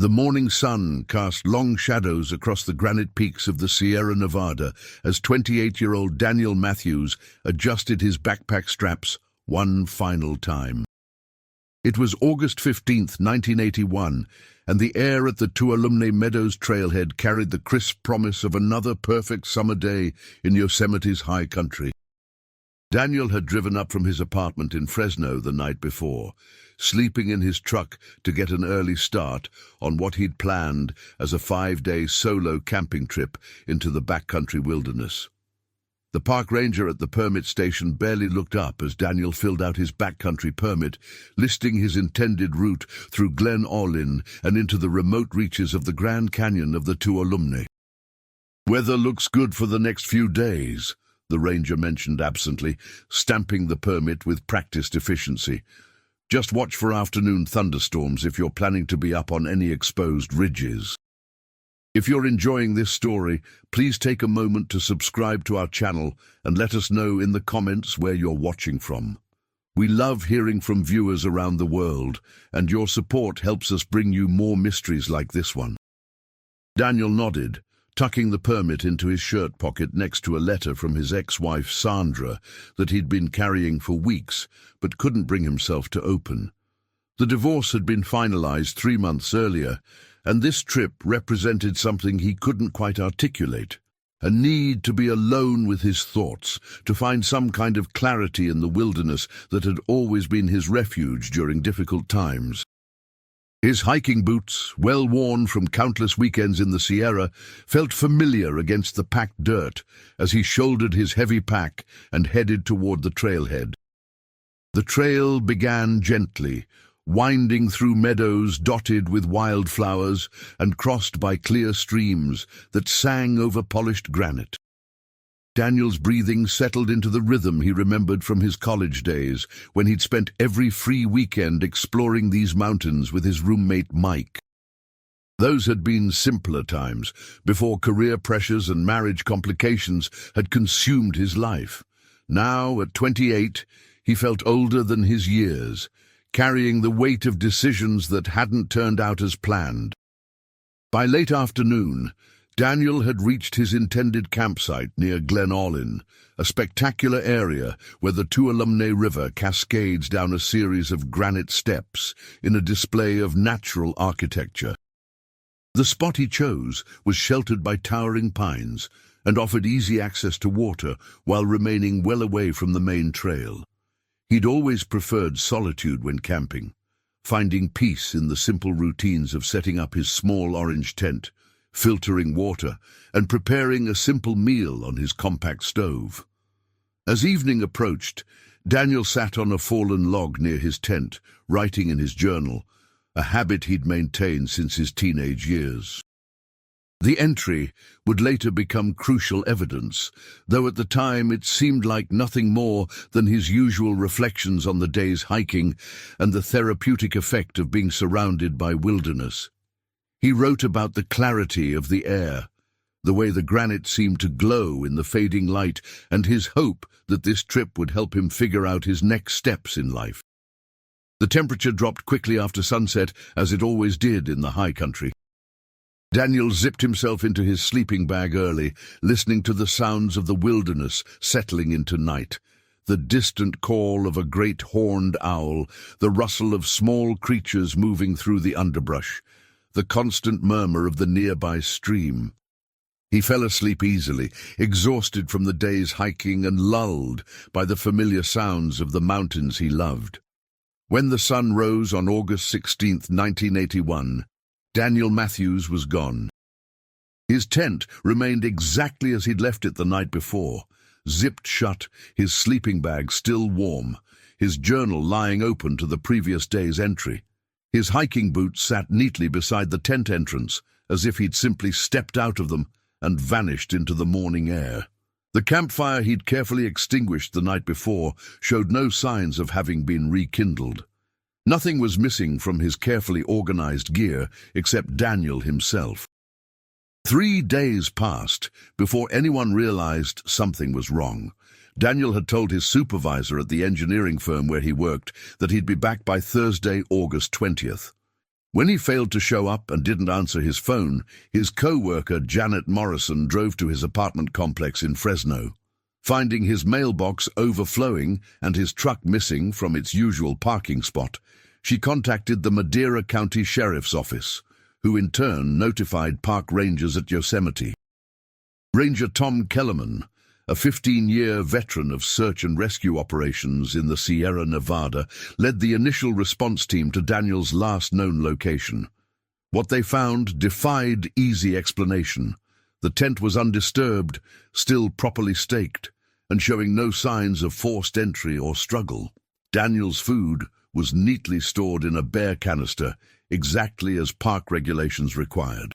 The morning sun cast long shadows across the granite peaks of the Sierra Nevada as 28-year-old Daniel Matthews adjusted his backpack straps one final time. It was August 15th, 1981, and the air at the Tuolumne Meadows trailhead carried the crisp promise of another perfect summer day in Yosemite's high country. Daniel had driven up from his apartment in Fresno the night before, sleeping in his truck to get an early start on what he'd planned as a 5-day solo camping trip into the backcountry wilderness. The park ranger at the permit station barely looked up as Daniel filled out his backcountry permit, listing his intended route through Glen Aulin and into the remote reaches of the Grand Canyon of the Tuolumne. "Weather looks good for the next few days," the ranger mentioned absently, stamping the permit with practiced efficiency. "Just watch for afternoon thunderstorms if you're planning to be up on any exposed ridges." If you're enjoying this story, please take a moment to subscribe to our channel and let us know in the comments where you're watching from. We love hearing from viewers around the world, and your support helps us bring you more mysteries like this one. Daniel nodded, tucking the permit into his shirt pocket next to a letter from his ex-wife Sandra that he'd been carrying for weeks but couldn't bring himself to open. The divorce had been finalized 3 months earlier, and this trip represented something he couldn't quite articulate, a need to be alone with his thoughts, to find some kind of clarity in the wilderness that had always been his refuge during difficult times. His hiking boots, well worn from countless weekends in the Sierra, felt familiar against the packed dirt as he shouldered his heavy pack and headed toward the trailhead. The trail began gently, winding through meadows dotted with wildflowers and crossed by clear streams that sang over polished granite. Daniel's breathing settled into the rhythm he remembered from his college days, when he'd spent every free weekend exploring these mountains with his roommate Mike. Those had been simpler times, before career pressures and marriage complications had consumed his life. Now, at 28, he felt older than his years, carrying the weight of decisions that hadn't turned out as planned. By late afternoon, Daniel had reached his intended campsite near Glen Aulin, a spectacular area where the Tuolumne River cascades down a series of granite steps in a display of natural architecture. The spot he chose was sheltered by towering pines and offered easy access to water while remaining well away from the main trail. He'd always preferred solitude when camping, finding peace in the simple routines of setting up his small orange tent, filtering water, and preparing a simple meal on his compact stove. As evening approached, Daniel sat on a fallen log near his tent, writing in his journal, a habit he'd maintained since his teenage years. The entry would later become crucial evidence, though at the time it seemed like nothing more than his usual reflections on the day's hiking and the therapeutic effect of being surrounded by wilderness. He wrote about the clarity of the air, the way the granite seemed to glow in the fading light, and his hope that this trip would help him figure out his next steps in life. The temperature dropped quickly after sunset, as it always did in the high country. Daniel zipped himself into his sleeping bag early, listening to the sounds of the wilderness settling into night. The distant call of a great horned owl, the rustle of small creatures moving through the underbrush, the constant murmur of the nearby stream. He fell asleep easily, exhausted from the day's hiking and lulled by the familiar sounds of the mountains he loved. When the sun rose on August 16, 1981, Daniel Matthews was gone. His tent remained exactly as he'd left it the night before, zipped shut, his sleeping bag still warm, his journal lying open to the previous day's entry. His hiking boots sat neatly beside the tent entrance, as if he'd simply stepped out of them and vanished into the morning air. The campfire he'd carefully extinguished the night before showed no signs of having been rekindled. Nothing was missing from his carefully organized gear except Daniel himself. 3 days passed before anyone realized something was wrong. Daniel had told his supervisor at the engineering firm where he worked that he'd be back by Thursday, August 20th. When he failed to show up and didn't answer his phone, his co-worker Janet Morrison drove to his apartment complex in Fresno. Finding his mailbox overflowing and his truck missing from its usual parking spot, she contacted the Madera County Sheriff's Office, who in turn notified park rangers at Yosemite. Ranger Tom Kellerman, a 15-year veteran of search and rescue operations in the Sierra Nevada, led the initial response team to Daniel's last known location. What they found defied easy explanation. The tent was undisturbed, still properly staked, and showing no signs of forced entry or struggle. Daniel's food was neatly stored in a bear canister, exactly as park regulations required.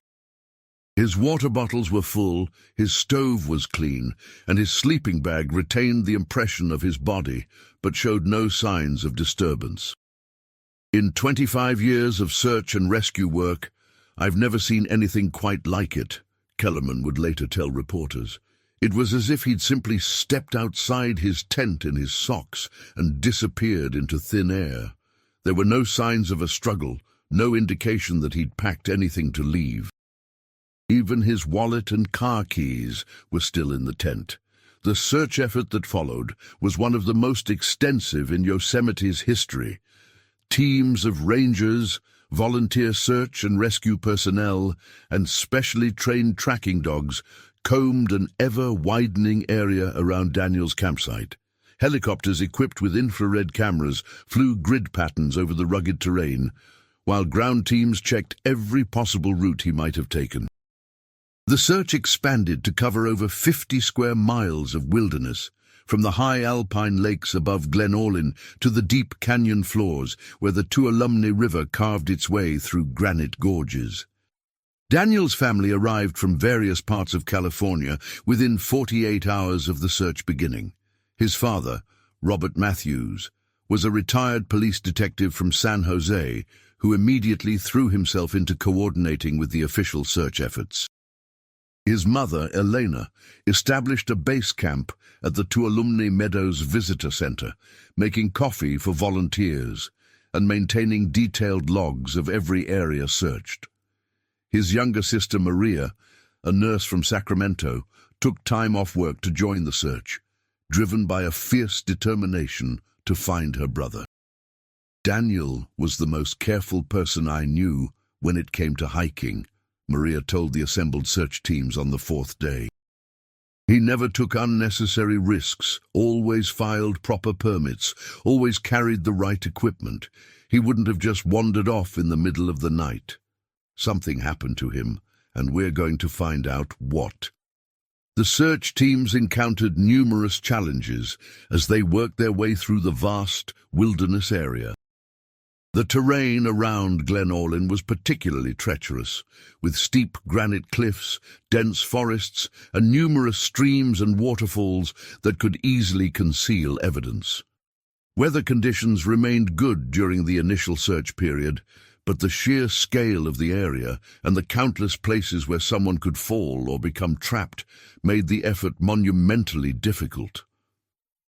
His water bottles were full, his stove was clean, and his sleeping bag retained the impression of his body, but showed no signs of disturbance. In 25 years of search and rescue work, I've never seen anything quite like it, Kellerman would later tell reporters. It was as if he'd simply stepped outside his tent in his socks and disappeared into thin air. There were no signs of a struggle, no indication that he'd packed anything to leave. Even his wallet and car keys were still in the tent. The search effort that followed was one of the most extensive in Yosemite's history. Teams of rangers, volunteer search and rescue personnel, and specially trained tracking dogs combed an ever-widening area around Daniel's campsite. Helicopters equipped with infrared cameras flew grid patterns over the rugged terrain, while ground teams checked every possible route he might have taken. The search expanded to cover over 50 square miles of wilderness, from the high alpine lakes above Glen Aulin to the deep canyon floors where the Tuolumne River carved its way through granite gorges. Daniel's family arrived from various parts of California within 48 hours of the search beginning. His father, Robert Matthews, was a retired police detective from San Jose who immediately threw himself into coordinating with the official search efforts. His mother, Elena, established a base camp at the Tuolumne Meadows Visitor Center, making coffee for volunteers and maintaining detailed logs of every area searched. His younger sister, Maria, a nurse from Sacramento, took time off work to join the search, driven by a fierce determination to find her brother. Daniel was the most careful person I knew when it came to hiking, Maria told the assembled search teams on the fourth day. He never took unnecessary risks, always filed proper permits, always carried the right equipment. He wouldn't have just wandered off in the middle of the night. Something happened to him, and we're going to find out what. The search teams encountered numerous challenges as they worked their way through the vast wilderness area. The terrain around Glen Aulin was particularly treacherous, with steep granite cliffs, dense forests, and numerous streams and waterfalls that could easily conceal evidence. Weather conditions remained good during the initial search period, but the sheer scale of the area and the countless places where someone could fall or become trapped made the effort monumentally difficult.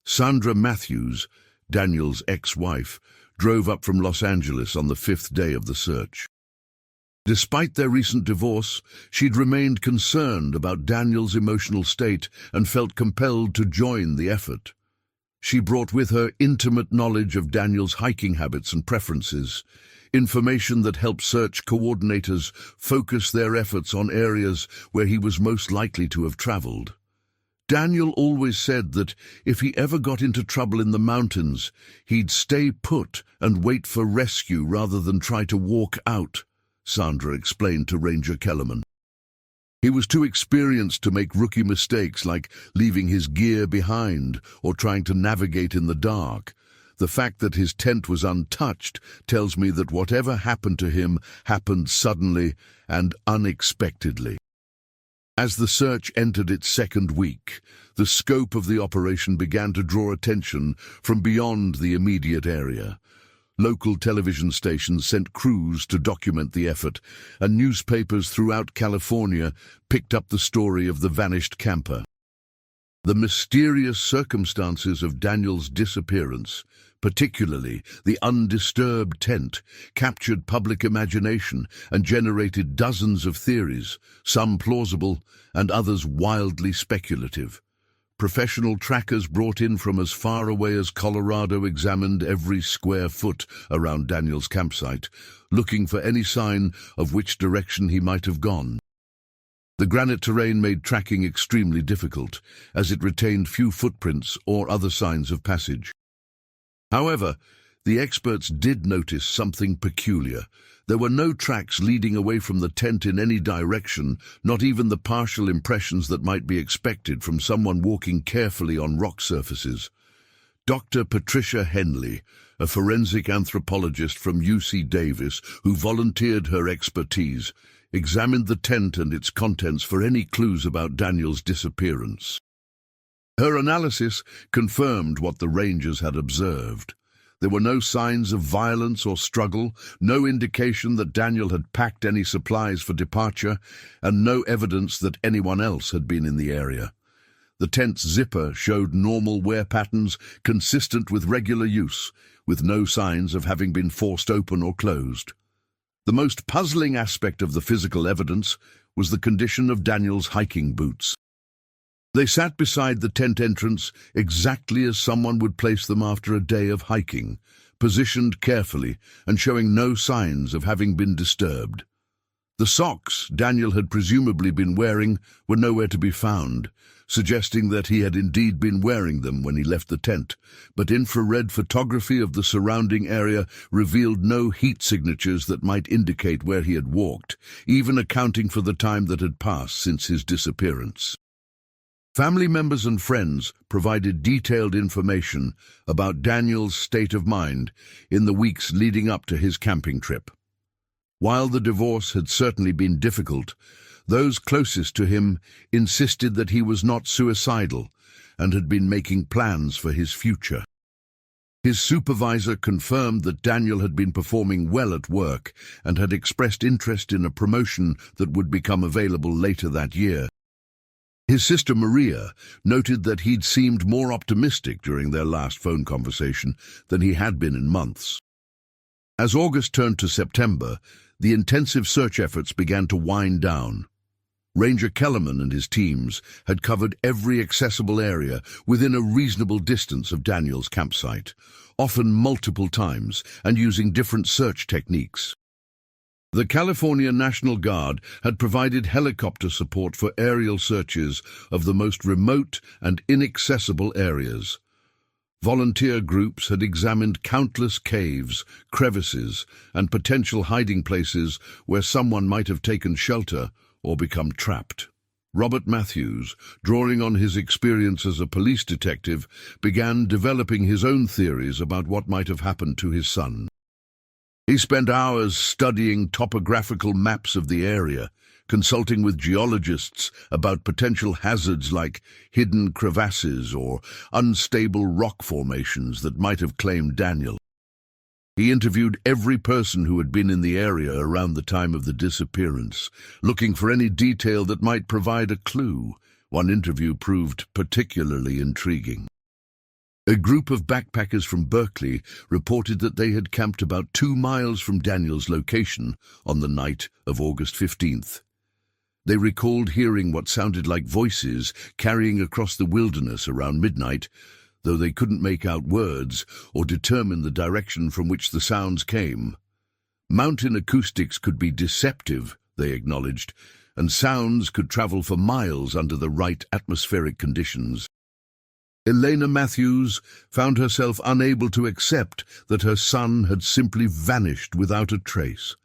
Sandra Matthews, Daniel's ex-wife, drove up from Los Angeles on the 5th day of the search. Despite their recent divorce, she'd remained concerned about Daniel's emotional state and felt compelled to join the effort. She brought with her intimate knowledge of Daniel's hiking habits and preferences, information that helped search coordinators focus their efforts on areas where he was most likely to have traveled. Daniel always said that if he ever got into trouble in the mountains, he'd stay put and wait for rescue rather than try to walk out, Sandra explained to Ranger Kellerman. He was too experienced to make rookie mistakes like leaving his gear behind or trying to navigate in the dark. The fact that his tent was untouched tells me that whatever happened to him happened suddenly and unexpectedly. As the search entered its second week, the scope of the operation began to draw attention from beyond the immediate area. Local television stations sent crews to document the effort, and newspapers throughout California picked up the story of the vanished camper. The mysterious circumstances of Daniel's disappearance Particularly, the undisturbed tent captured public imagination and generated dozens of theories, some plausible and others wildly speculative. Professional trackers brought in from as far away as Colorado examined every square foot around Daniel's campsite, looking for any sign of which direction he might have gone. The granite terrain made tracking extremely difficult, as it retained few footprints or other signs of passage. However, the experts did notice something peculiar. There were no tracks leading away from the tent in any direction, not even the partial impressions that might be expected from someone walking carefully on rock surfaces. Dr. Patricia Henley, a forensic anthropologist from UC Davis who volunteered her expertise, examined the tent and its contents for any clues about Daniel's disappearance. Her analysis confirmed what the rangers had observed. There were no signs of violence or struggle, no indication that Daniel had packed any supplies for departure, and no evidence that anyone else had been in the area. The tent's zipper showed normal wear patterns consistent with regular use, with no signs of having been forced open or closed. The most puzzling aspect of the physical evidence was the condition of Daniel's hiking boots. They sat beside the tent entrance exactly as someone would place them after a day of hiking, positioned carefully and showing no signs of having been disturbed. The socks Daniel had presumably been wearing were nowhere to be found, suggesting that he had indeed been wearing them when he left the tent, but infrared photography of the surrounding area revealed no heat signatures that might indicate where he had walked, even accounting for the time that had passed since his disappearance. Family members and friends provided detailed information about Daniel's state of mind in the weeks leading up to his camping trip. While the divorce had certainly been difficult, those closest to him insisted that he was not suicidal and had been making plans for his future. His supervisor confirmed that Daniel had been performing well at work and had expressed interest in a promotion that would become available later that year. His sister Maria noted that he'd seemed more optimistic during their last phone conversation than he had been in months. As August turned to September, the intensive search efforts began to wind down. Ranger Kellerman and his teams had covered every accessible area within a reasonable distance of Daniel's campsite, often multiple times and using different search techniques. The California National Guard had provided helicopter support for aerial searches of the most remote and inaccessible areas. Volunteer groups had examined countless caves, crevices, and potential hiding places where someone might have taken shelter or become trapped. Robert Matthews, drawing on his experience as a police detective, began developing his own theories about what might have happened to his son. He spent hours studying topographical maps of the area, consulting with geologists about potential hazards like hidden crevasses or unstable rock formations that might have claimed Daniel. He interviewed every person who had been in the area around the time of the disappearance, looking for any detail that might provide a clue. One interview proved particularly intriguing. A group of backpackers from Berkeley reported that they had camped about 2 miles from Daniel's location on the night of August 15th. They recalled hearing what sounded like voices carrying across the wilderness around midnight, though they couldn't make out words or determine the direction from which the sounds came. Mountain acoustics could be deceptive, they acknowledged, and sounds could travel for miles under the right atmospheric conditions. Elena Matthews found herself unable to accept that her son had simply vanished without a trace.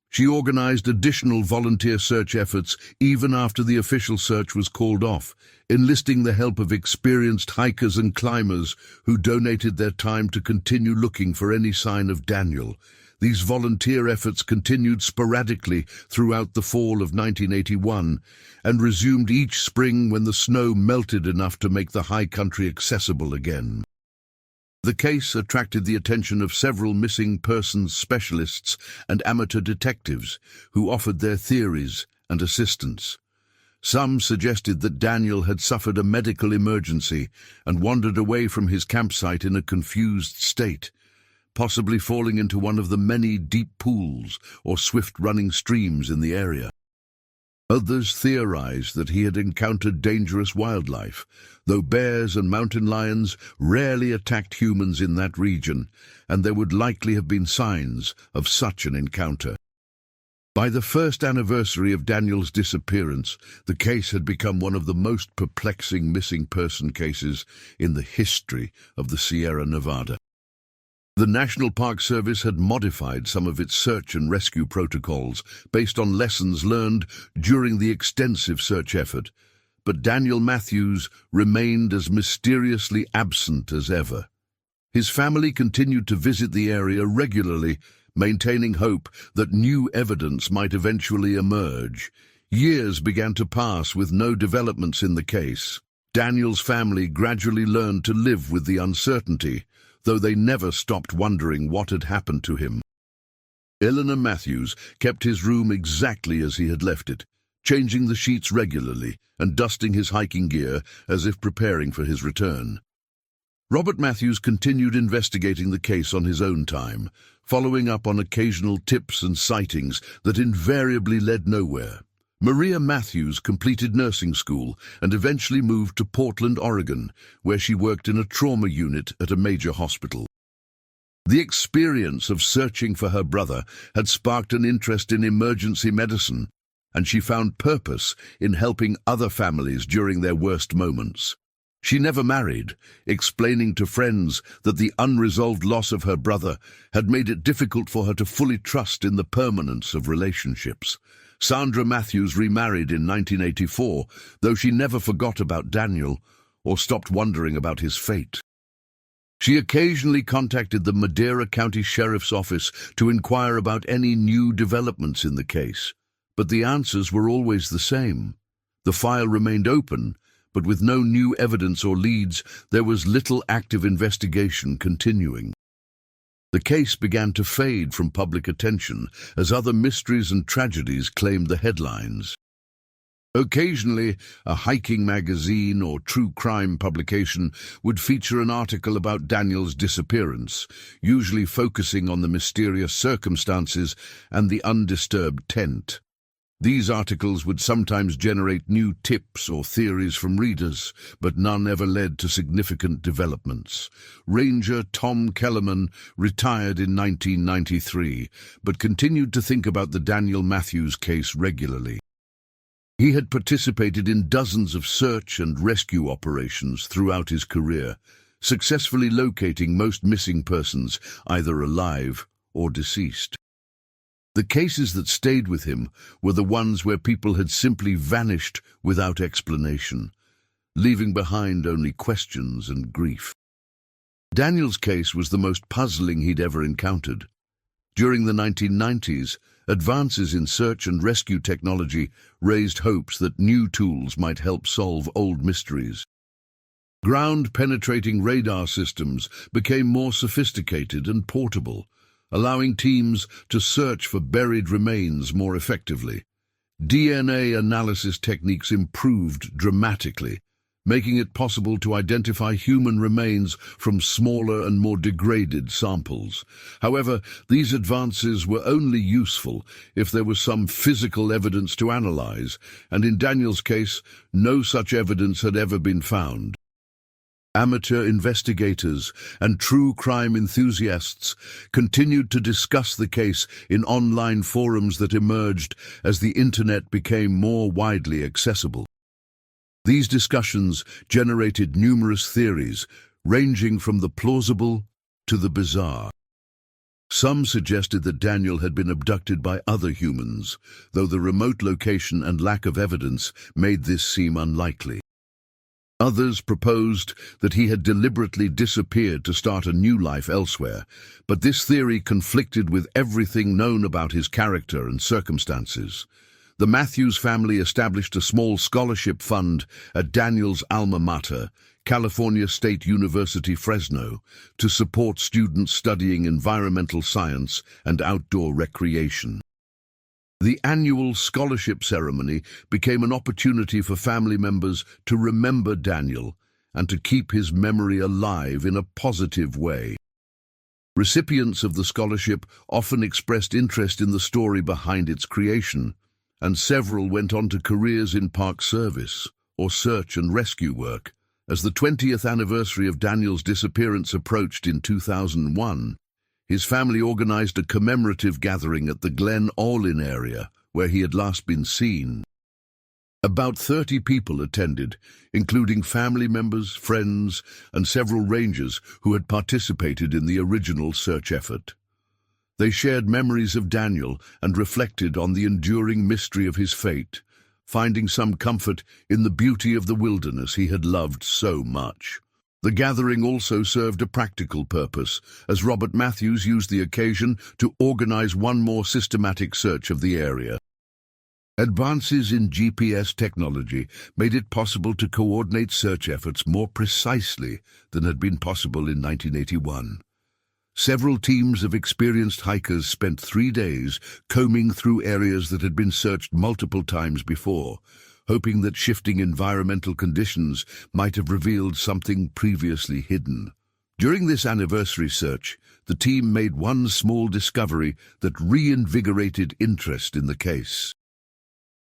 She organized additional volunteer search efforts even after the official search was called off, enlisting the help of experienced hikers and climbers who donated their time to continue looking for any sign of Daniel. These volunteer efforts continued sporadically throughout the fall of 1981 and resumed each spring when the snow melted enough to make the high country accessible again. The case attracted the attention of several missing persons specialists and amateur detectives who offered their theories and assistance. Some suggested that Daniel had suffered a medical emergency and wandered away from his campsite in a confused state, possibly falling into one of the many deep pools or swift-running streams in the area. Others theorized that he had encountered dangerous wildlife, though bears and mountain lions rarely attacked humans in that region, and there would likely have been signs of such an encounter. By the first anniversary of Daniel's disappearance, the case had become one of the most perplexing missing person cases in the history of the Sierra Nevada. The National Park Service had modified some of its search and rescue protocols based on lessons learned during the extensive search effort, but Daniel Matthews remained as mysteriously absent as ever. His family continued to visit the area regularly, maintaining hope that new evidence might eventually emerge. Years began to pass with no developments in the case. Daniel's family gradually learned to live with the uncertainty, though they never stopped wondering what had happened to him. Eleanor Matthews kept his room exactly as he had left it, changing the sheets regularly and dusting his hiking gear as if preparing for his return. Robert Matthews continued investigating the case on his own time, following up on occasional tips and sightings that invariably led nowhere. Maria Matthews completed nursing school and eventually moved to Portland, Oregon, where she worked in a trauma unit at a major hospital. The experience of searching for her brother had sparked an interest in emergency medicine, and she found purpose in helping other families during their worst moments. She never married, explaining to friends that the unresolved loss of her brother had made it difficult for her to fully trust in the permanence of relationships. Sandra Matthews remarried in 1984, though she never forgot about Daniel or stopped wondering about his fate. She occasionally contacted the Madera County Sheriff's Office to inquire about any new developments in the case, but the answers were always the same. The file remained open, but with no new evidence or leads, there was little active investigation continuing. The case began to fade from public attention as other mysteries and tragedies claimed the headlines. Occasionally, a hiking magazine or true crime publication would feature an article about Daniel's disappearance, usually focusing on the mysterious circumstances and the undisturbed tent. These articles would sometimes generate new tips or theories from readers, but none ever led to significant developments. Ranger Tom Kellerman retired in 1993, but continued to think about the Daniel Matthews case regularly. He had participated in dozens of search and rescue operations throughout his career, successfully locating most missing persons, either alive or deceased. The cases that stayed with him were the ones where people had simply vanished without explanation, leaving behind only questions and grief. Daniel's case was the most puzzling he'd ever encountered. During the 1990s, advances in search and rescue technology raised hopes that new tools might help solve old mysteries. Ground-penetrating radar systems became more sophisticated and portable, allowing teams to search for buried remains more effectively. DNA analysis techniques improved dramatically, making it possible to identify human remains from smaller and more degraded samples. However, these advances were only useful if there was some physical evidence to analyze, and in Daniel's case, no such evidence had ever been found. Amateur investigators and true crime enthusiasts continued to discuss the case in online forums that emerged as the internet became more widely accessible. These discussions generated numerous theories, ranging from the plausible to the bizarre. Some suggested that Daniel had been abducted by other humans, though the remote location and lack of evidence made this seem unlikely. Others proposed that he had deliberately disappeared to start a new life elsewhere, but this theory conflicted with everything known about his character and circumstances. The Matthews family established a small scholarship fund at Daniel's alma mater, California State University, Fresno, to support students studying environmental science and outdoor recreation. The annual scholarship ceremony became an opportunity for family members to remember Daniel and to keep his memory alive in a positive way. Recipients of the scholarship often expressed interest in the story behind its creation, and several went on to careers in park service or search and rescue work. As the 20th anniversary of Daniel's disappearance approached in 2001, his family organized a commemorative gathering at the Glen Aulin area, where he had last been seen. About 30 people attended, including family members, friends, and several rangers who had participated in the original search effort. They shared memories of Daniel and reflected on the enduring mystery of his fate, finding some comfort in the beauty of the wilderness he had loved so much. The gathering also served a practical purpose, as Robert Matthews used the occasion to organize one more systematic search of the area. Advances in GPS technology made it possible to coordinate search efforts more precisely than had been possible in 1981. Several teams of experienced hikers spent 3 days combing through areas that had been searched multiple times before, hoping that shifting environmental conditions might have revealed something previously hidden. During this anniversary search, the team made one small discovery that reinvigorated interest in the case.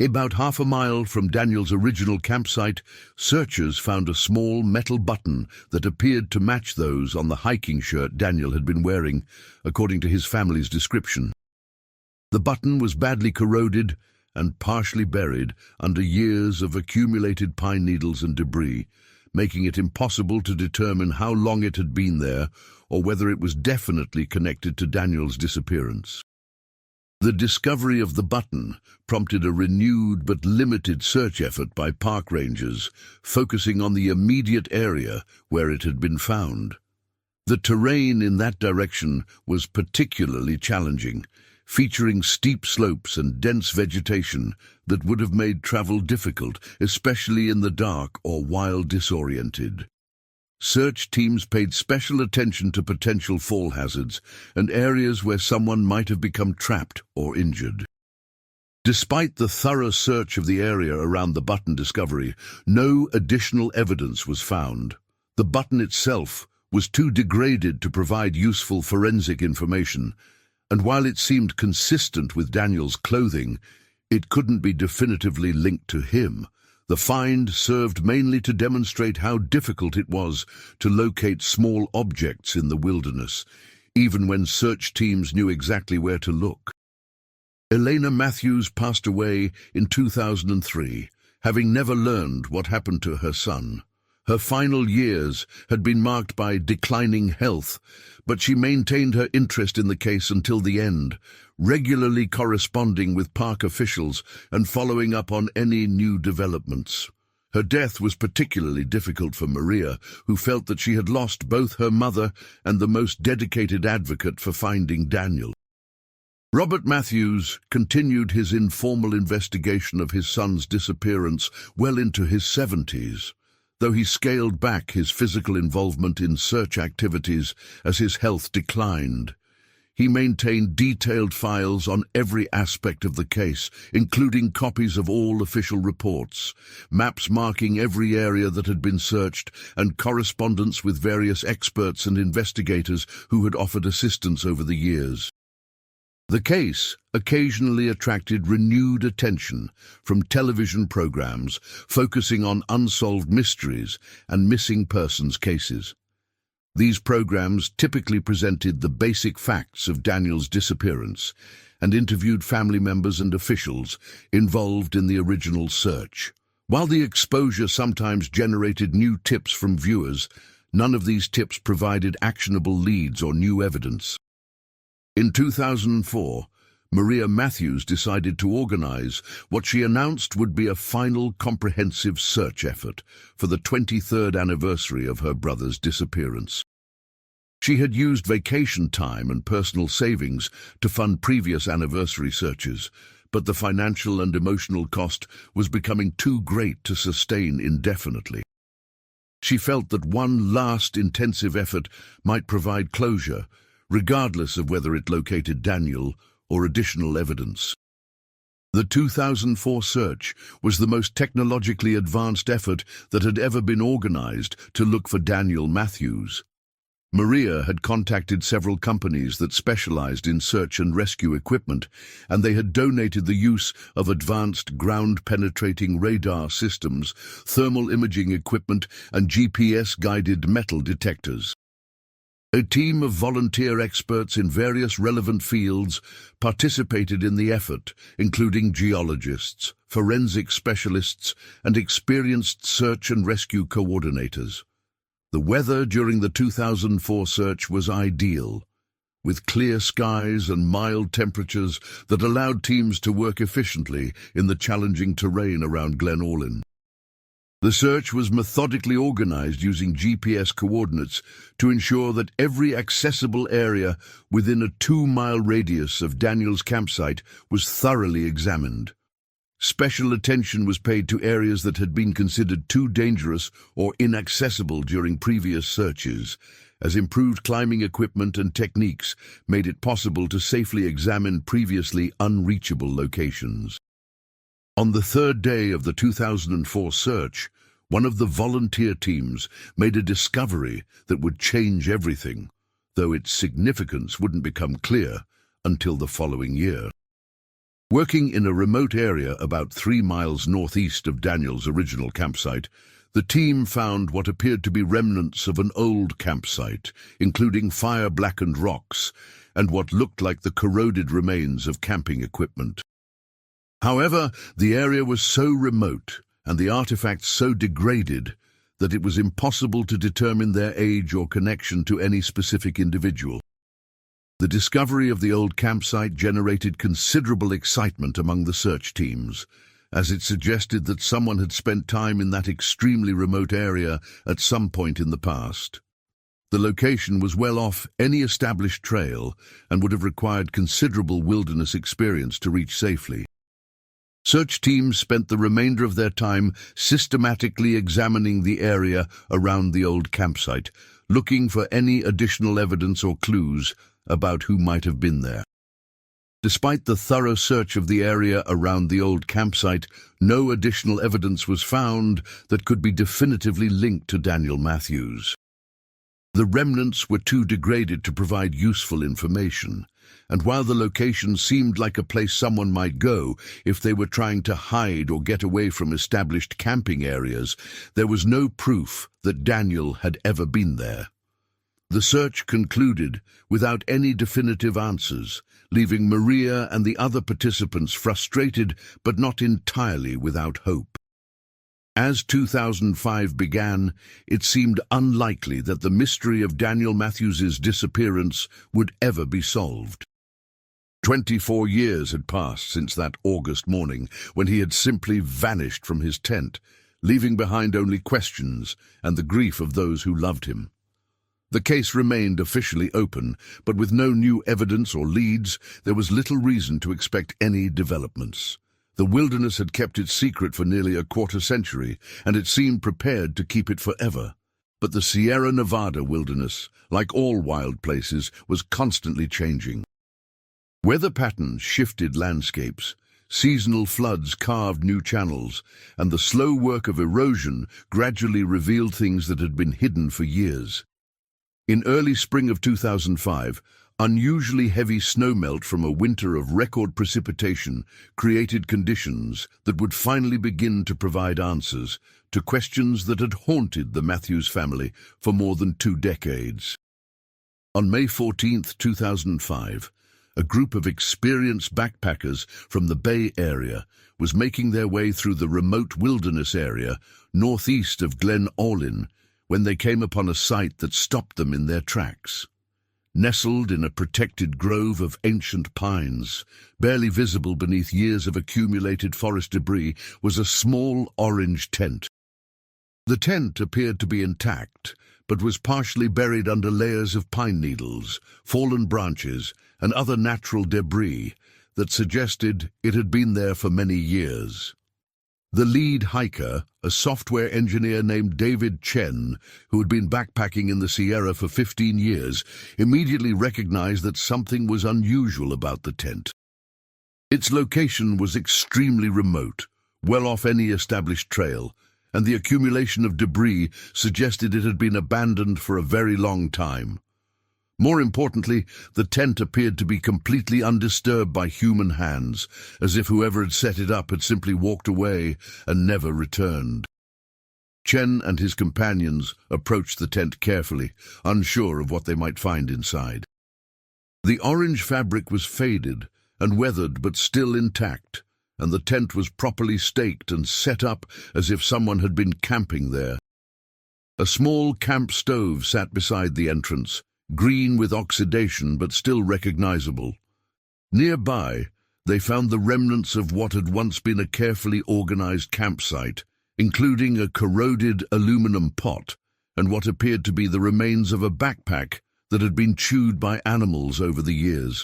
About half a mile from Daniel's original campsite, searchers found a small metal button that appeared to match those on the hiking shirt Daniel had been wearing, according to his family's description. The button was badly corroded and partially buried under years of accumulated pine needles and debris, making it impossible to determine how long it had been there or whether it was definitely connected to Daniel's disappearance. The discovery of the button prompted a renewed but limited search effort by park rangers, focusing on the immediate area where it had been found. The terrain in that direction was particularly challenging, featuring steep slopes and dense vegetation that would have made travel difficult, especially in the dark or while disoriented. Search teams paid special attention to potential fall hazards and areas where someone might have become trapped or injured. Despite the thorough search of the area around the button discovery, no additional evidence was found. The button itself was too degraded to provide useful forensic information, and while it seemed consistent with Daniel's clothing, it couldn't be definitively linked to him. The find served mainly to demonstrate how difficult it was to locate small objects in the wilderness, even when search teams knew exactly where to look. Elena Matthews passed away in 2003, having never learned what happened to her son. Her final years had been marked by declining health, but she maintained her interest in the case until the end, regularly corresponding with park officials and following up on any new developments. Her death was particularly difficult for Maria, who felt that she had lost both her mother and the most dedicated advocate for finding Daniel. Robert Matthews continued his informal investigation of his son's disappearance well into his 70s. Though he scaled back his physical involvement in search activities as his health declined. He maintained detailed files on every aspect of the case, including copies of all official reports, maps marking every area that had been searched, and correspondence with various experts and investigators who had offered assistance over the years. The case occasionally attracted renewed attention from television programs focusing on unsolved mysteries and missing persons cases. These programs typically presented the basic facts of Daniel's disappearance and interviewed family members and officials involved in the original search. While the exposure sometimes generated new tips from viewers, none of these tips provided actionable leads or new evidence. In 2004, Maria Matthews decided to organize what she announced would be a final comprehensive search effort for the 23rd anniversary of her brother's disappearance. She had used vacation time and personal savings to fund previous anniversary searches, but the financial and emotional cost was becoming too great to sustain indefinitely. She felt that one last intensive effort might provide closure, regardless of whether it located Daniel or additional evidence. The 2004 search was the most technologically advanced effort that had ever been organized to look for Daniel Matthews. Maria had contacted several companies that specialized in search and rescue equipment, and they had donated the use of advanced ground-penetrating radar systems, thermal imaging equipment, and GPS-guided metal detectors. A team of volunteer experts in various relevant fields participated in the effort, including geologists, forensic specialists, and experienced search and rescue coordinators. The weather during the 2004 search was ideal, with clear skies and mild temperatures that allowed teams to work efficiently in the challenging terrain around Glen Aulin. The search was methodically organized using GPS coordinates to ensure that every accessible area within a 2-mile radius of Daniel's campsite was thoroughly examined. Special attention was paid to areas that had been considered too dangerous or inaccessible during previous searches, as improved climbing equipment and techniques made it possible to safely examine previously unreachable locations. On the third day of the 2004 search, one of the volunteer teams made a discovery that would change everything, though its significance wouldn't become clear until the following year. Working in a remote area about 3 miles northeast of Daniel's original campsite, the team found what appeared to be remnants of an old campsite, including fire-blackened rocks and what looked like the corroded remains of camping equipment. However, the area was so remote and the artifacts so degraded that it was impossible to determine their age or connection to any specific individual. The discovery of the old campsite generated considerable excitement among the search teams, as it suggested that someone had spent time in that extremely remote area at some point in the past. The location was well off any established trail and would have required considerable wilderness experience to reach safely. Search teams spent the remainder of their time systematically examining the area around the old campsite, looking for any additional evidence or clues about who might have been there. Despite the thorough search of the area around the old campsite, no additional evidence was found that could be definitively linked to Daniel Matthews. The remnants were too degraded to provide useful information, and while the location seemed like a place someone might go if they were trying to hide or get away from established camping areas, there was no proof that Daniel had ever been there. The search concluded without any definitive answers, leaving Maria and the other participants frustrated but not entirely without hope. As 2005 began, it seemed unlikely that the mystery of Daniel Matthews's disappearance would ever be solved. 24 years had passed since that August morning when he had simply vanished from his tent, leaving behind only questions and the grief of those who loved him. The case remained officially open, but with no new evidence or leads, there was little reason to expect any developments. The wilderness had kept its secret for nearly a quarter-century, and it seemed prepared to keep it forever. But the Sierra Nevada wilderness, like all wild places, was constantly changing. Weather patterns shifted landscapes, seasonal floods carved new channels, and the slow work of erosion gradually revealed things that had been hidden for years. In early spring of 2005, unusually heavy snowmelt from a winter of record precipitation created conditions that would finally begin to provide answers to questions that had haunted the Matthews family for more than 2 decades. On May 14, 2005, a group of experienced backpackers from the Bay Area was making their way through the remote wilderness area northeast of Glen Aulin when they came upon a site that stopped them in their tracks. Nestled in a protected grove of ancient pines, barely visible beneath years of accumulated forest debris, was a small orange tent. The tent appeared to be intact, but was partially buried under layers of pine needles, fallen branches, and other natural debris that suggested it had been there for many years. The lead hiker, a software engineer named David Chen, who had been backpacking in the Sierra for 15 years, immediately recognized that something was unusual about the tent. Its location was extremely remote, well off any established trail, and the accumulation of debris suggested it had been abandoned for a very long time. More importantly, the tent appeared to be completely undisturbed by human hands, as if whoever had set it up had simply walked away and never returned. Chen and his companions approached the tent carefully, unsure of what they might find inside. The orange fabric was faded and weathered but still intact, and the tent was properly staked and set up as if someone had been camping there. A small camp stove sat beside the entrance, green with oxidation but still recognizable. Nearby, they found the remnants of what had once been a carefully organized campsite, including a corroded aluminum pot and what appeared to be the remains of a backpack that had been chewed by animals over the years.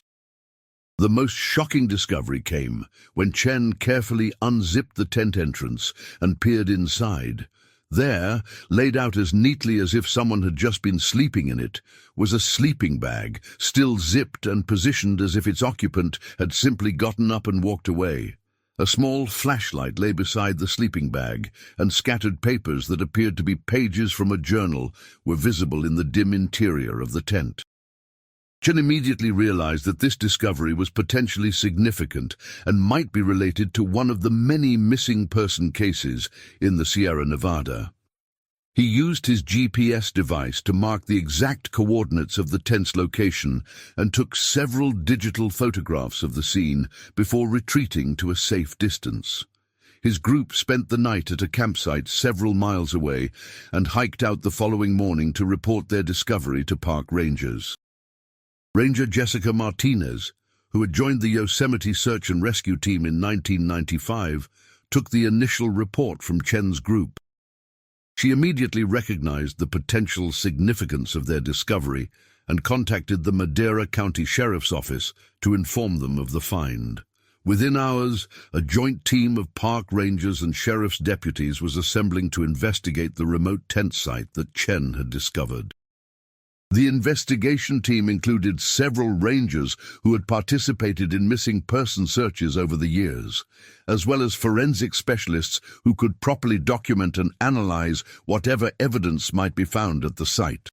The most shocking discovery came when Chen carefully unzipped the tent entrance and peered inside. There, laid out as neatly as if someone had just been sleeping in it, was a sleeping bag, still zipped and positioned as if its occupant had simply gotten up and walked away. A small flashlight lay beside the sleeping bag, and scattered papers that appeared to be pages from a journal were visible in the dim interior of the tent. Chen immediately realized that this discovery was potentially significant and might be related to one of the many missing person cases in the Sierra Nevada. He used his GPS device to mark the exact coordinates of the tent's location and took several digital photographs of the scene before retreating to a safe distance. His group spent the night at a campsite several miles away and hiked out the following morning to report their discovery to park rangers. Ranger Jessica Martinez, who had joined the Yosemite Search and Rescue Team in 1995, took the initial report from Chen's group. She immediately recognized the potential significance of their discovery and contacted the Madera County Sheriff's Office to inform them of the find. Within hours, a joint team of park rangers and sheriff's deputies was assembling to investigate the remote tent site that Chen had discovered. The investigation team included several rangers who had participated in missing person searches over the years, as well as forensic specialists who could properly document and analyze whatever evidence might be found at the site.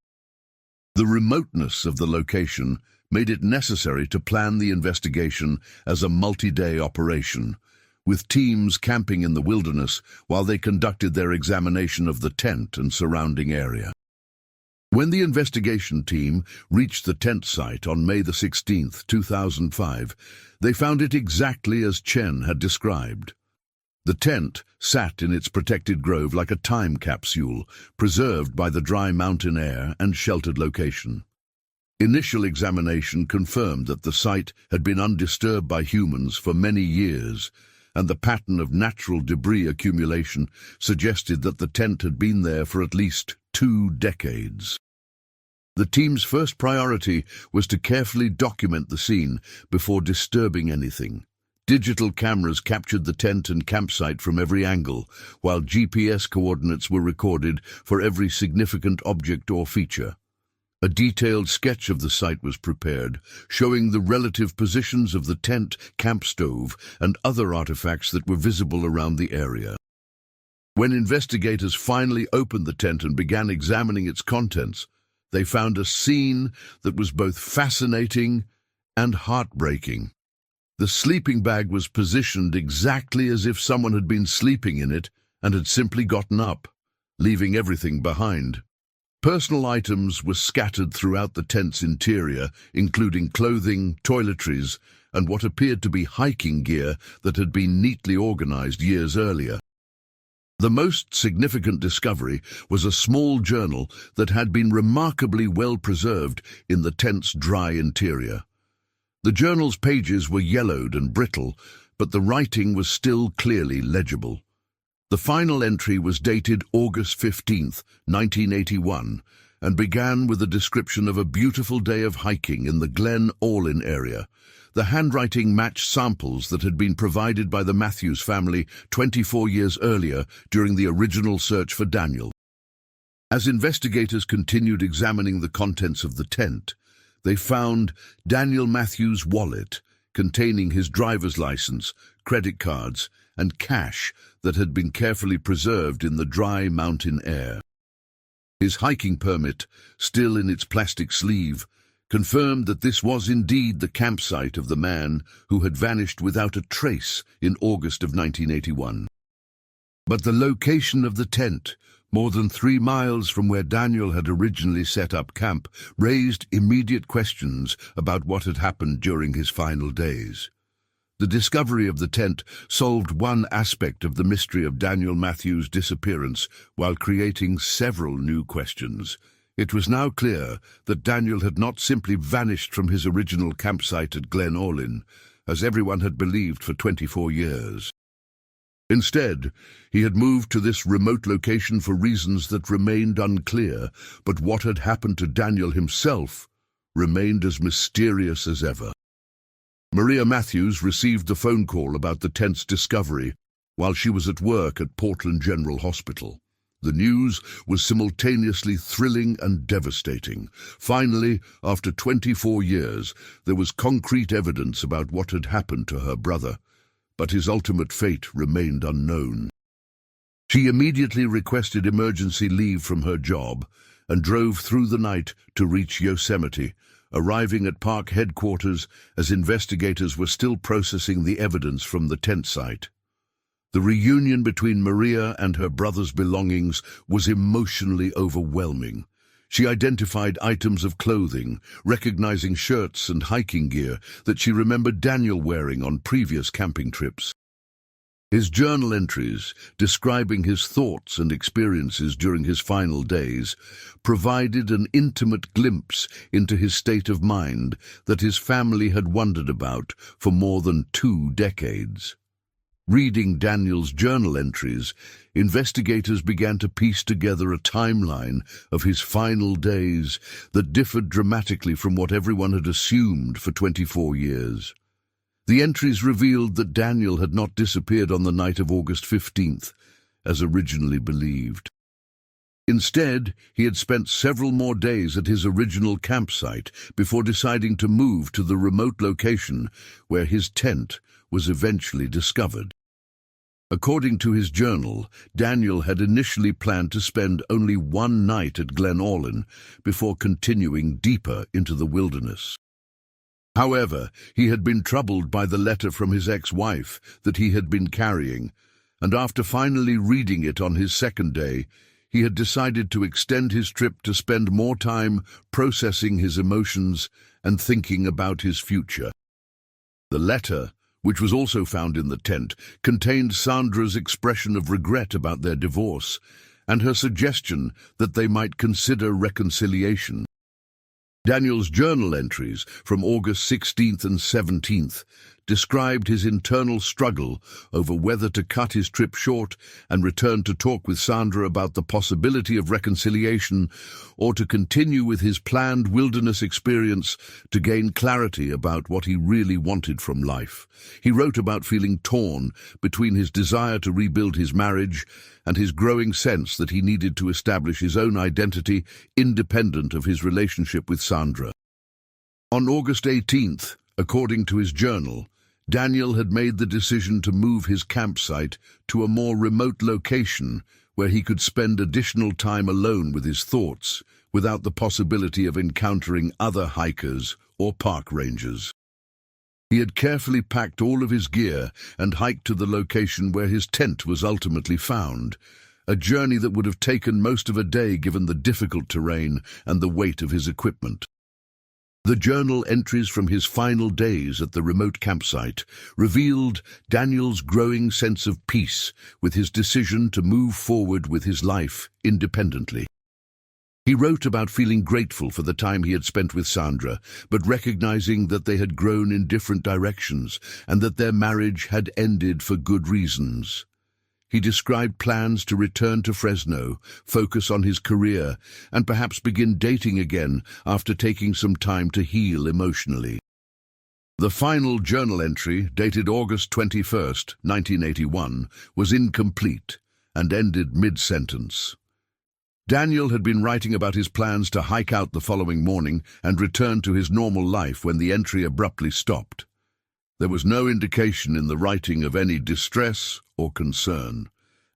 The remoteness of the location made it necessary to plan the investigation as a multi-day operation, with teams camping in the wilderness while they conducted their examination of the tent and surrounding area. When the investigation team reached the tent site on May 16, 2005, they found it exactly as Chen had described. The tent sat in its protected grove like a time capsule, preserved by the dry mountain air and sheltered location. Initial examination confirmed that the site had been undisturbed by humans for many years, and the pattern of natural debris accumulation suggested that the tent had been there for at least 2 decades. The team's first priority was to carefully document the scene before disturbing anything. Digital cameras captured the tent and campsite from every angle, while GPS coordinates were recorded for every significant object or feature. A detailed sketch of the site was prepared, showing the relative positions of the tent, camp stove, and other artifacts that were visible around the area. When investigators finally opened the tent and began examining its contents, they found a scene that was both fascinating and heartbreaking. The sleeping bag was positioned exactly as if someone had been sleeping in it and had simply gotten up, leaving everything behind. Personal items were scattered throughout the tent's interior, including clothing, toiletries, and what appeared to be hiking gear that had been neatly organized years earlier. The most significant discovery was a small journal that had been remarkably well preserved in the tent's dry interior. The journal's pages were yellowed and brittle, but the writing was still clearly legible. The final entry was dated August 15, 1981, and began with a description of a beautiful day of hiking in the Glen Aulin area. The handwriting matched samples that had been provided by the Matthews family 24 years earlier during the original search for Daniel. As investigators continued examining the contents of the tent, they found Daniel Matthews' wallet, containing his driver's license, credit cards, and cash that had been carefully preserved in the dry mountain air. His hiking permit, still in its plastic sleeve, confirmed that this was indeed the campsite of the man who had vanished without a trace in August of 1981. But the location of the tent, more than 3 miles from where Daniel had originally set up camp, raised immediate questions about what had happened during his final days. The discovery of the tent solved one aspect of the mystery of Daniel Matthews' disappearance while creating several new questions. It was now clear that Daniel had not simply vanished from his original campsite at Glen Aulin, as everyone had believed for 24 years. Instead, he had moved to this remote location for reasons that remained unclear, but what had happened to Daniel himself remained as mysterious as ever. Maria Matthews received the phone call about the tent's discovery while she was at work at Portland General Hospital. The news was simultaneously thrilling and devastating. Finally, after 24 years, there was concrete evidence about what had happened to her brother, but his ultimate fate remained unknown. She immediately requested emergency leave from her job and drove through the night to reach Yosemite, arriving at park headquarters as investigators were still processing the evidence from the tent site. The reunion between Maria and her brother's belongings was emotionally overwhelming. She identified items of clothing, recognizing shirts and hiking gear that she remembered Daniel wearing on previous camping trips. His journal entries, describing his thoughts and experiences during his final days, provided an intimate glimpse into his state of mind that his family had wondered about for more than 2 decades. Reading Daniel's journal entries, investigators began to piece together a timeline of his final days that differed dramatically from what everyone had assumed for 24 years. The entries revealed that Daniel had not disappeared on the night of August 15th, as originally believed. Instead, he had spent several more days at his original campsite before deciding to move to the remote location where his tent was eventually discovered. According to his journal, Daniel had initially planned to spend only 1 night at Glen Aulin before continuing deeper into the wilderness. However, he had been troubled by the letter from his ex-wife that he had been carrying, and after finally reading it on his second day, he had decided to extend his trip to spend more time processing his emotions and thinking about his future. The letter, which was also found in the tent, contained Sandra's expression of regret about their divorce and her suggestion that they might consider reconciliation. Daniel's journal entries from August 16th and 17th described his internal struggle over whether to cut his trip short and return to talk with Sandra about the possibility of reconciliation, or to continue with his planned wilderness experience to gain clarity about what he really wanted from life. He wrote about feeling torn between his desire to rebuild his marriage and his growing sense that he needed to establish his own identity independent of his relationship with Sandra. On August 18th, according to his journal, Daniel had made the decision to move his campsite to a more remote location where he could spend additional time alone with his thoughts without the possibility of encountering other hikers or park rangers. He had carefully packed all of his gear and hiked to the location where his tent was ultimately found, a journey that would have taken most of a day given the difficult terrain and the weight of his equipment. The journal entries from his final days at the remote campsite revealed Daniel's growing sense of peace with his decision to move forward with his life independently. He wrote about feeling grateful for the time he had spent with Sandra, but recognizing that they had grown in different directions and that their marriage had ended for good reasons. He described plans to return to Fresno, focus on his career, and perhaps begin dating again after taking some time to heal emotionally. The final journal entry, dated August 21st, 1981, was incomplete and ended mid-sentence. Daniel had been writing about his plans to hike out the following morning and return to his normal life when the entry abruptly stopped. There was no indication in the writing of any distress or concern,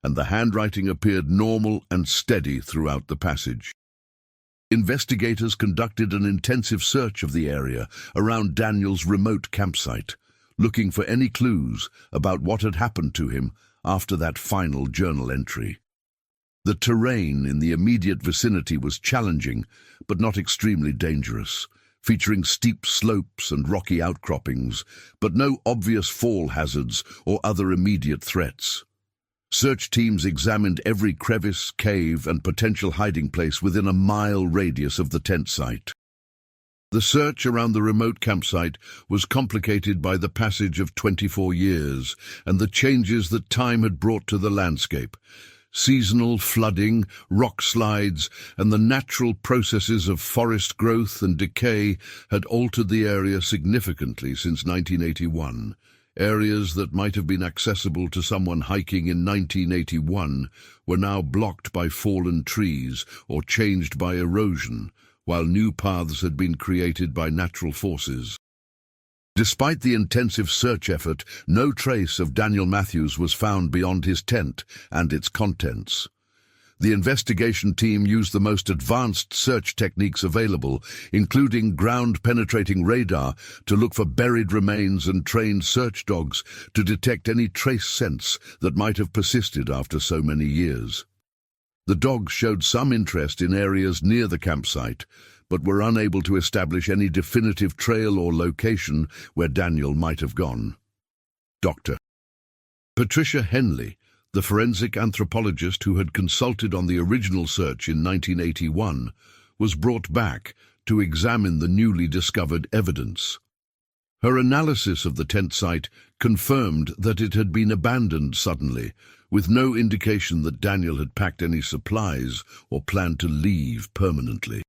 and the handwriting appeared normal and steady throughout the passage. Investigators conducted an intensive search of the area around Daniel's remote campsite, looking for any clues about what had happened to him after that final journal entry. The terrain in the immediate vicinity was challenging, but not extremely dangerous, featuring steep slopes and rocky outcroppings, but no obvious fall hazards or other immediate threats. Search teams examined every crevice, cave, and potential hiding place within a mile radius of the tent site. The search around the remote campsite was complicated by the passage of 24 years and the changes that time had brought to the landscape. Seasonal flooding, rock slides, and the natural processes of forest growth and decay had altered the area significantly since 1981. Areas that might have been accessible to someone hiking in 1981 were now blocked by fallen trees or changed by erosion, while new paths had been created by natural forces. Despite the intensive search effort, no trace of Daniel Matthews was found beyond his tent and its contents. The investigation team used the most advanced search techniques available, including ground-penetrating radar, to look for buried remains and trained search dogs to detect any trace scents that might have persisted after so many years. The dogs showed some interest in areas near the campsite, but were unable to establish any definitive trail or location where Daniel might have gone. Dr. Patricia Henley, the forensic anthropologist who had consulted on the original search in 1981, was brought back to examine the newly discovered evidence. Her analysis of the tent site confirmed that it had been abandoned suddenly, with no indication that Daniel had packed any supplies or planned to leave permanently.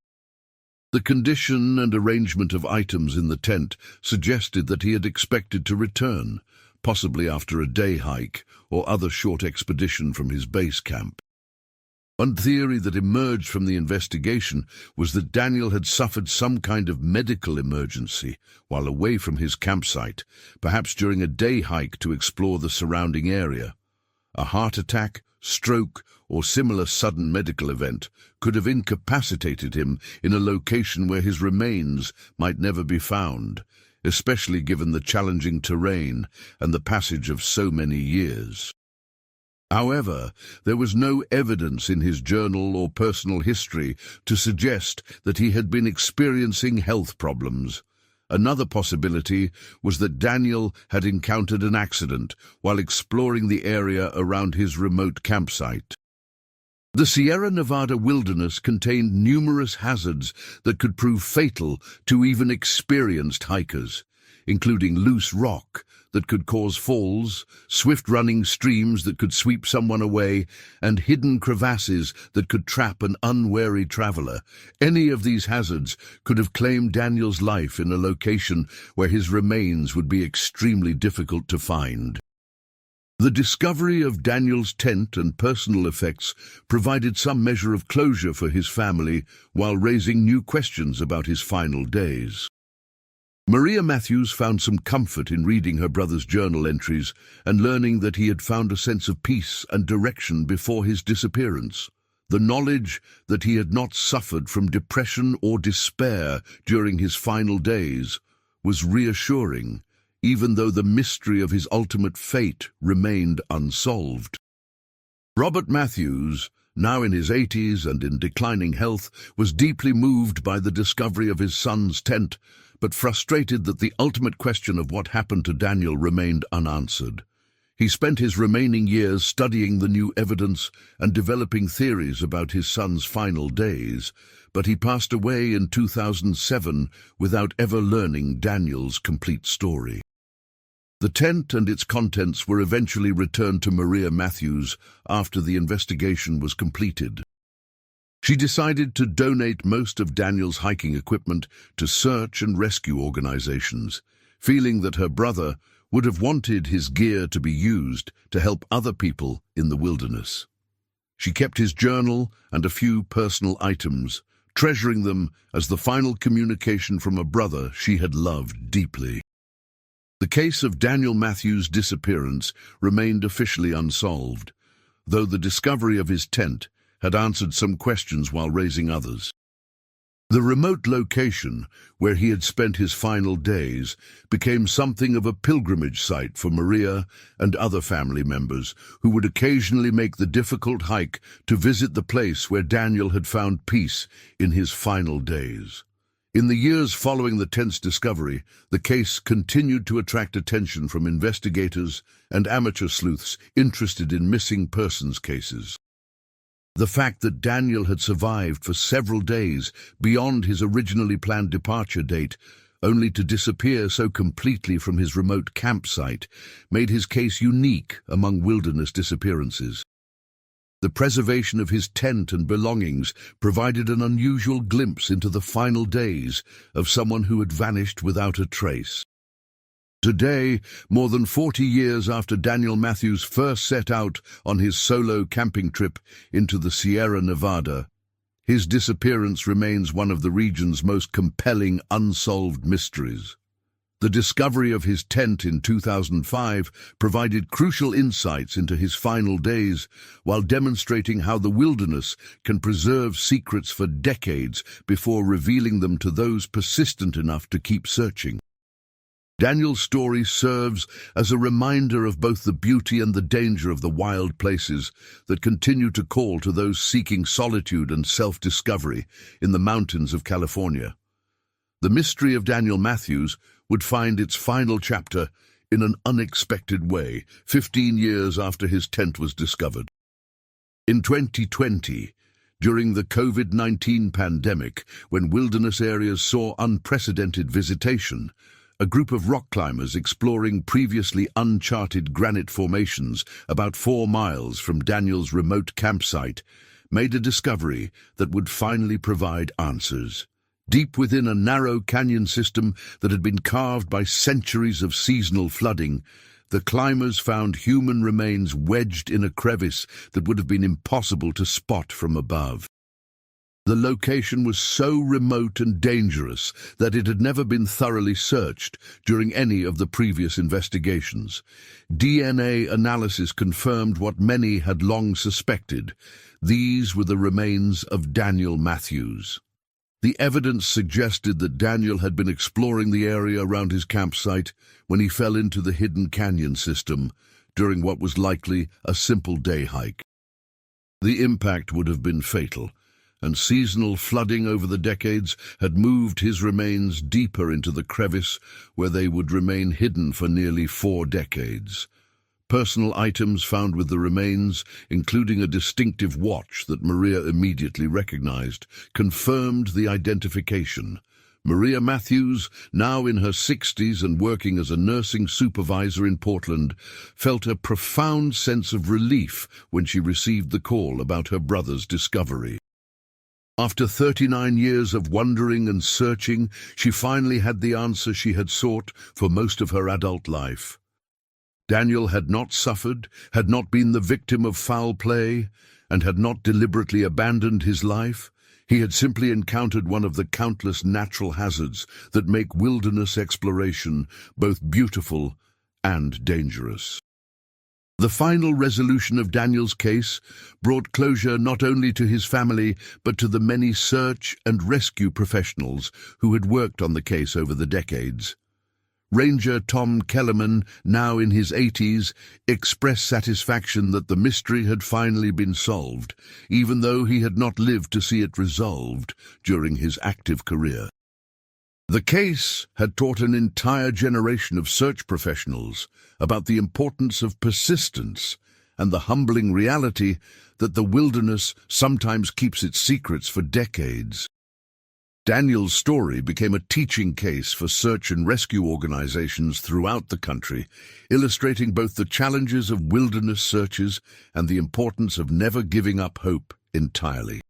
The condition and arrangement of items in the tent suggested that he had expected to return, possibly after a day hike or other short expedition from his base camp. One theory that emerged from the investigation was that Daniel had suffered some kind of medical emergency while away from his campsite, perhaps during a day hike to explore the surrounding area. A heart attack, stroke, or similar sudden medical event could have incapacitated him in a location where his remains might never be found, especially given the challenging terrain and the passage of so many years. However, there was no evidence in his journal or personal history to suggest that he had been experiencing health problems. Another possibility was that Daniel had encountered an accident while exploring the area around his remote campsite. The Sierra Nevada wilderness contained numerous hazards that could prove fatal to even experienced hikers, including loose rock that could cause falls, swift-running streams that could sweep someone away, and hidden crevasses that could trap an unwary traveler. Any of these hazards could have claimed Daniel's life in a location where his remains would be extremely difficult to find. The discovery of Daniel's tent and personal effects provided some measure of closure for his family while raising new questions about his final days. Maria Matthews found some comfort in reading her brother's journal entries and learning that he had found a sense of peace and direction before his disappearance. The knowledge that he had not suffered from depression or despair during his final days was reassuring, even though the mystery of his ultimate fate remained unsolved. Robert Matthews, now in his 80s and in declining health, was deeply moved by the discovery of his son's tent, but frustrated that the ultimate question of what happened to Daniel remained unanswered. He spent his remaining years studying the new evidence and developing theories about his son's final days, but he passed away in 2007 without ever learning Daniel's complete story. The tent and its contents were eventually returned to Maria Matthews after the investigation was completed. She decided to donate most of Daniel's hiking equipment to search and rescue organizations, feeling that her brother would have wanted his gear to be used to help other people in the wilderness. She kept his journal and a few personal items, treasuring them as the final communication from a brother she had loved deeply. The case of Daniel Matthews' disappearance remained officially unsolved, though the discovery of his tent had answered some questions while raising others. The remote location where he had spent his final days became something of a pilgrimage site for Maria and other family members who would occasionally make the difficult hike to visit the place where Daniel had found peace in his final days. In the years following the tent's discovery, the case continued to attract attention from investigators and amateur sleuths interested in missing persons cases. The fact that Daniel had survived for several days beyond his originally planned departure date, only to disappear so completely from his remote campsite, made his case unique among wilderness disappearances. The preservation of his tent and belongings provided an unusual glimpse into the final days of someone who had vanished without a trace. Today, more than 40 years after Daniel Matthews first set out on his solo camping trip into the Sierra Nevada, his disappearance remains one of the region's most compelling unsolved mysteries. The discovery of his tent in 2005 provided crucial insights into his final days, while demonstrating how the wilderness can preserve secrets for decades before revealing them to those persistent enough to keep searching. Daniel's story serves as a reminder of both the beauty and the danger of the wild places that continue to call to those seeking solitude and self-discovery in the mountains of California. The mystery of Daniel Matthews would find its final chapter in an unexpected way, 15 years after his tent was discovered. In 2020, during the COVID-19 pandemic, when wilderness areas saw unprecedented visitation, a group of rock climbers exploring previously uncharted granite formations about 4 miles from Daniel's remote campsite made a discovery that would finally provide answers. Deep within a narrow canyon system that had been carved by centuries of seasonal flooding, the climbers found human remains wedged in a crevice that would have been impossible to spot from above. The location was so remote and dangerous that it had never been thoroughly searched during any of the previous investigations. DNA analysis confirmed what many had long suspected. These were the remains of Daniel Matthews. The evidence suggested that Daniel had been exploring the area around his campsite when he fell into the hidden canyon system during what was likely a simple day hike. The impact would have been fatal, and seasonal flooding over the decades had moved his remains deeper into the crevice where they would remain hidden for nearly 4 decades. Personal items found with the remains, including a distinctive watch that Maria immediately recognized, confirmed the identification. Maria Matthews, now in her 60s and working as a nursing supervisor in Portland, felt a profound sense of relief when she received the call about her brother's discovery. After 39 years of wondering and searching, she finally had the answer she had sought for most of her adult life. Daniel had not suffered, had not been the victim of foul play, and had not deliberately abandoned his life. He had simply encountered one of the countless natural hazards that make wilderness exploration both beautiful and dangerous. The final resolution of Daniel's case brought closure not only to his family but to the many search and rescue professionals who had worked on the case over the decades. Ranger Tom Kellerman, now in his 80s, expressed satisfaction that the mystery had finally been solved, even though he had not lived to see it resolved during his active career. The case had taught an entire generation of search professionals about the importance of persistence and the humbling reality that the wilderness sometimes keeps its secrets for decades. Daniel's story became a teaching case for search and rescue organizations throughout the country, illustrating both the challenges of wilderness searches and the importance of never giving up hope entirely.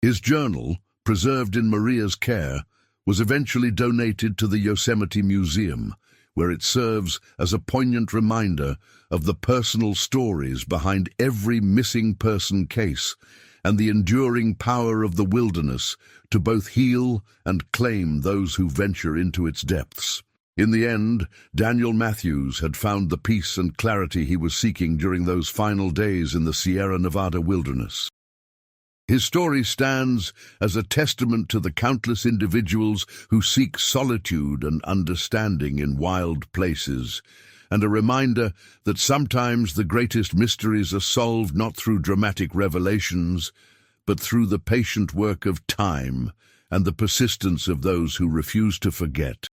His journal, preserved in Maria's care, was eventually donated to the Yosemite Museum, where it serves as a poignant reminder of the personal stories behind every missing person case and the enduring power of the wilderness to both heal and claim those who venture into its depths. In the end, Daniel Matthews had found the peace and clarity he was seeking during those final days in the Sierra Nevada wilderness. His story stands as a testament to the countless individuals who seek solitude and understanding in wild places, and a reminder that sometimes the greatest mysteries are solved not through dramatic revelations, but through the patient work of time and the persistence of those who refuse to forget.